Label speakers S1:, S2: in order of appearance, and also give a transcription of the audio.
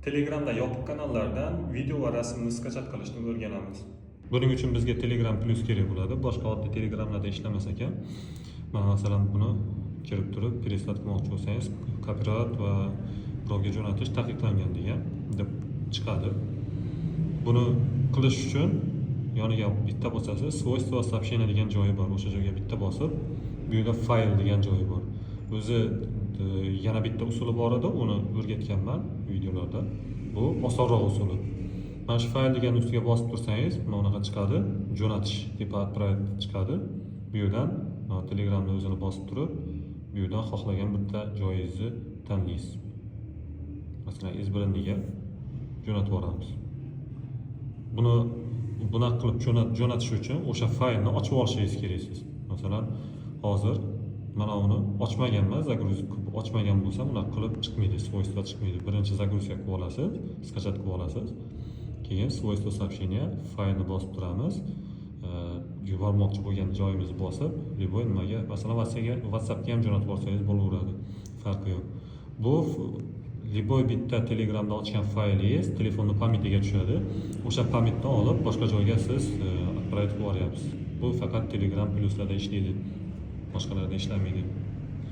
S1: Telegramda yopiq kanallardan video va rasmni skachat qilishni o'rganamiz. Buning uchun bizga Telegram Plus kerak bo'ladi. Boshqa oddiy Telegramlarda ishlamas ekan. Mana masalan buni kirib turib, переслать qilmoqchi bo'lsangiz, copyright va birovga jo'natish taqiqlangan degan deb chiqadi. Buni qilish uchun yoniga bitta bosasiz, свойства сообщения degan joyi bor. O'sha joyga bitta bosib, bu yerda fayl degan joyi bor. O'zi yana bitta usuli bor edi, uni o'rgatganman videolarda. Bu osonroq usuli. Mana shu fayl degan ustiga bosib tursangiz, mana bunaqa chiqadi. Jo'natish tipi отправить chiqadi. Bu yerdan Telegramni o'zini bosib turib, bu yerdan xohlagan bitta joyingizni tanlaysiz. Masalan, izbirindiga jo'natib yuboramiz. Buni bunaqa qilib jo'natish uchun o'sha faylni ochib olishingiz kerak siz. Masalan, hozir mana uni ochmaganman, загрузка ochmagan bo'lsa, bunaqa qilib chiqmaydi, свойства chiqmaydi. Birinchi загрузка qilib olasiz, skachat qilib olasiz. Keyin свойства сообщения faylni bosib turamiz. Yubormoqchi bo'lgan joyimizni bosib, liboy nimaga, masalan, WhatsAppga ham jo'natib olsangiz bo'laveradi. Farqi yo'q. Bu liboy bitta Telegramda ochgan faylingiz telefonni pamyatiga tushadi. O'sha pamyatdan olib boshqa joyga siz отправить qilib yuboryapsiz. Bu faqat Telegram Plus'larda ishlaydi. Boshqalarda ishlamaydi.